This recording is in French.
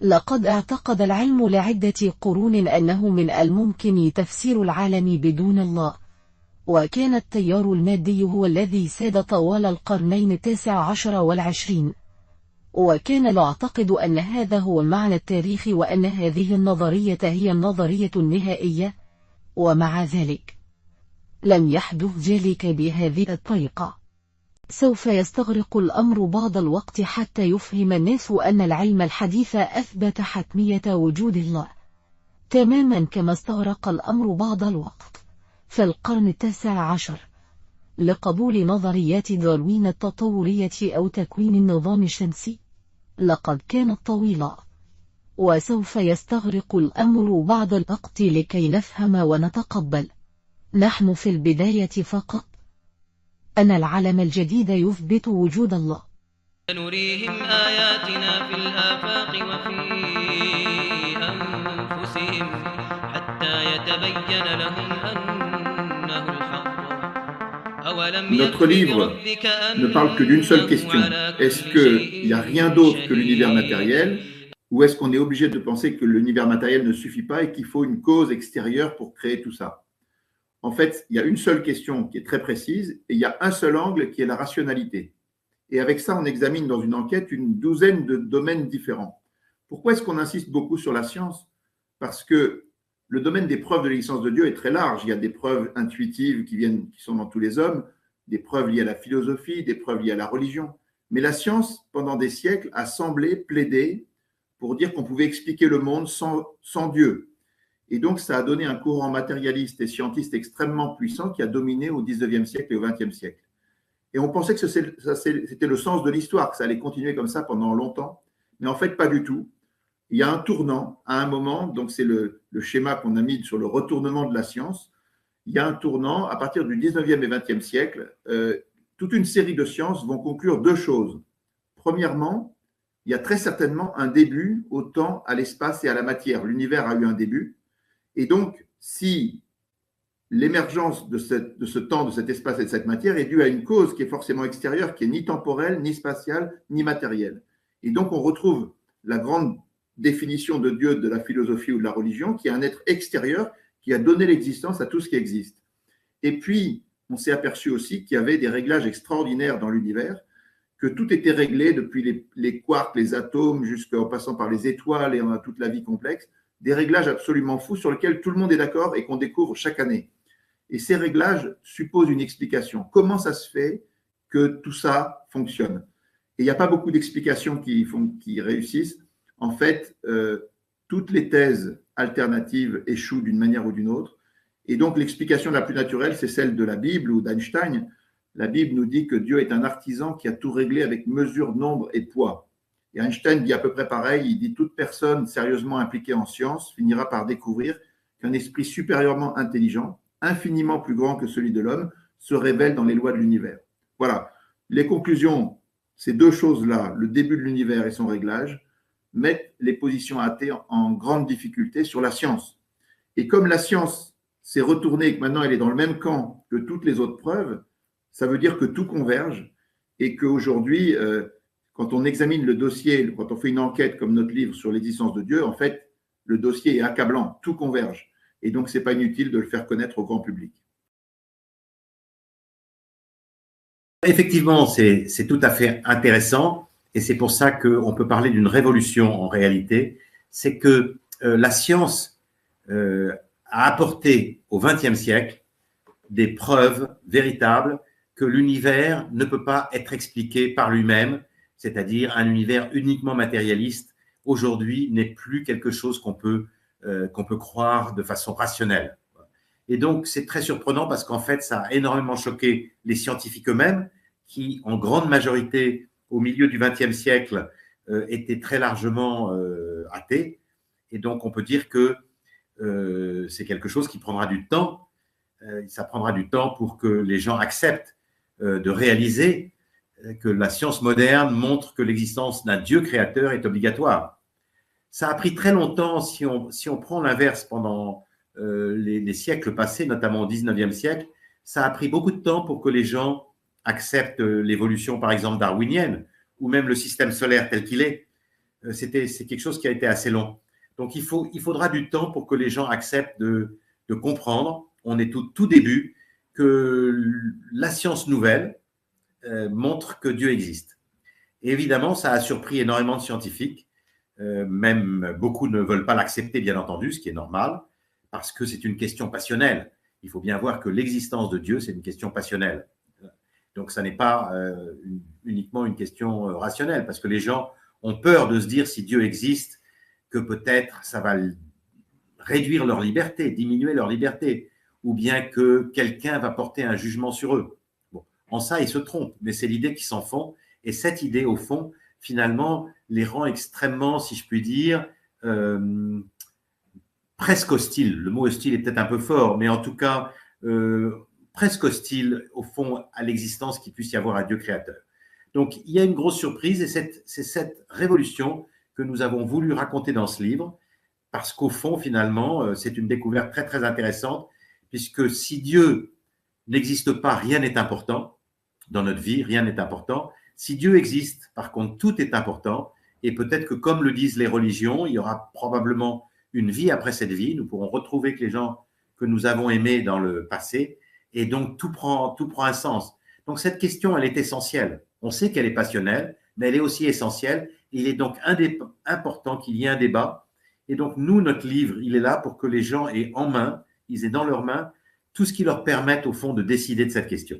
لقد اعتقد العلم لعدة قرون أنه من الممكن تفسير العالم بدون الله، وكان التيار المادي هو الذي ساد طوال القرنين 19 و20، وكان يعتقد أن هذا هو معنى التاريخ وأن هذه النظرية هي النظرية النهائية. ومع ذلك لم يحدث ذلك بهذه الطريقة. سوف يستغرق الأمر بعض الوقت حتى يفهم الناس أن العلم الحديث أثبت حتمية وجود الله، تماما كما استغرق الأمر بعض الوقت في القرن 19 لقبول نظريات داروين التطورية أو تكوين النظام الشمسي. لقد كانت طويلة، وسوف يستغرق الأمر بعض الوقت لكي نفهم ونتقبل. نحن في البداية فقط. أن العالم الجديد يثبت وجود الله. سنريهم آياتنا في الآفاق وفي أنفسهم حتى يتبين لهم أنه الحق. Notre livre ne parle que d'une seule question. Est-ce qu'il n'y a rien d'autre que l'univers matériel, ou est-ce qu'on est obligé de penser que l'univers matériel ne suffit pas et qu'il faut une cause extérieure pour créer tout ça? En fait, il y a une seule question qui est très précise et il y a un seul angle qui est la rationalité. Et avec ça, on examine dans une enquête une douzaine de domaines différents. Pourquoi est-ce qu'on insiste beaucoup sur la science? Parce que le domaine des preuves de l'existence de Dieu est très large. Il y a des preuves intuitives qui sont dans tous les hommes, des preuves liées à la philosophie, des preuves liées à la religion. Mais la science, pendant des siècles, a semblé plaider pour dire qu'on pouvait expliquer le monde sans Dieu. Et donc, ça a donné un courant matérialiste et scientiste extrêmement puissant qui a dominé au XIXe siècle et au XXe siècle. Et on pensait que c'était le sens de l'histoire, que ça allait continuer comme ça pendant longtemps. Mais en fait, pas du tout. Il y a un tournant à un moment, donc c'est le schéma qu'on a mis sur le retournement de la science. Il y a un tournant à partir du 19e et 20e siècle. Toute une série de sciences vont conclure deux choses. Premièrement, il y a très certainement un début au temps, à l'espace et à la matière. L'univers a eu un début. Et donc, si l'émergence de ce temps, de cet espace et de cette matière est due à une cause qui est forcément extérieure, qui est ni temporelle, ni spatiale, ni matérielle. Et donc, on retrouve la grande définition de Dieu de la philosophie ou de la religion, qui est un être extérieur qui a donné l'existence à tout ce qui existe. Et puis, on s'est aperçu aussi qu'il y avait des réglages extraordinaires dans l'univers, que tout était réglé depuis les quarks, les atomes, jusqu'en passant par les étoiles et toute la vie complexe, des réglages absolument fous sur lesquels tout le monde est d'accord et qu'on découvre chaque année. Et ces réglages supposent une explication. Comment ça se fait que tout ça fonctionne? Et il n'y a pas beaucoup d'explications qui réussissent. En fait, toutes les thèses alternatives échouent d'une manière ou d'une autre. Et donc, l'explication la plus naturelle, c'est celle de la Bible ou d'Einstein. La Bible nous dit que Dieu est un artisan qui a tout réglé avec mesure, nombre et poids. Et Einstein dit à peu près pareil. Il dit « Toute personne sérieusement impliquée en science finira par découvrir qu'un esprit supérieurement intelligent, infiniment plus grand que celui de l'homme, se révèle dans les lois de l'univers. » Voilà. Les conclusions, ces deux choses-là, le début de l'univers et son réglage, mettent les positions athées en grande difficulté sur la science. Et comme la science s'est retournée et que maintenant elle est dans le même camp que toutes les autres preuves, ça veut dire que tout converge et qu'aujourd'hui, quand on examine le dossier, quand on fait une enquête comme notre livre sur l'existence de Dieu, en fait, le dossier est accablant, tout converge. Et donc, ce n'est pas inutile de le faire connaître au grand public. Effectivement, c'est tout à fait intéressant. Et c'est pour ça qu'on peut parler d'une révolution en réalité. C'est que la science a apporté au XXe siècle des preuves véritables que l'univers ne peut pas être expliqué par lui-même, c'est-à-dire un univers uniquement matérialiste, aujourd'hui, n'est plus quelque chose qu'on peut croire de façon rationnelle. Et donc, c'est très surprenant parce qu'en fait, ça a énormément choqué les scientifiques eux-mêmes qui, en grande majorité, au milieu du XXe siècle, étaient très largement athées. Et donc, on peut dire que c'est quelque chose qui prendra du temps. Ça prendra du temps pour que les gens acceptent de réaliser que la science moderne montre que l'existence d'un Dieu créateur est obligatoire. Ça a pris très longtemps, si on prend l'inverse pendant les siècles passés, notamment au XIXe siècle, ça a pris beaucoup de temps pour que les gens acceptent l'évolution, par exemple, darwinienne, ou même le système solaire tel qu'il est. c'est quelque chose qui a été assez long. Donc, il faudra du temps pour que les gens acceptent de comprendre. On est au tout début que la science nouvelle montre que Dieu existe. Et évidemment, ça a surpris énormément de scientifiques. Même beaucoup ne veulent pas l'accepter, bien entendu, ce qui est normal, parce que c'est une question passionnelle. Il faut bien voir que l'existence de Dieu, c'est une question passionnelle. Donc, ça n'est pas uniquement une question rationnelle, parce que les gens ont peur de se dire, si Dieu existe, que peut-être ça va réduire leur liberté, diminuer leur liberté, ou bien que quelqu'un va porter un jugement sur eux. Bon, en ça, ils se trompent, mais c'est l'idée qu'ils s'en font. Et cette idée, au fond, finalement, les rend extrêmement, si je puis dire, presque hostiles. Le mot hostile est peut-être un peu fort, mais en tout cas, presque hostiles, au fond, à l'existence qu'il puisse y avoir un Dieu créateur. Donc, il y a une grosse surprise, et c'est cette révolution que nous avons voulu raconter dans ce livre, parce qu'au fond, finalement, c'est une découverte très, très intéressante, puisque si Dieu n'existe pas, rien n'est important dans notre vie, rien n'est important. Si Dieu existe, par contre, tout est important, et peut-être que, comme le disent les religions, il y aura probablement une vie après cette vie, nous pourrons retrouver que les gens que nous avons aimés dans le passé, et donc tout prend un sens. Donc cette question, elle est essentielle. On sait qu'elle est passionnelle, mais elle est aussi essentielle. Il est donc important qu'il y ait un débat. Et donc nous, notre livre, il est là pour que les gens aient en main, ils aient dans leurs mains tout ce qui leur permette au fond de décider de cette question.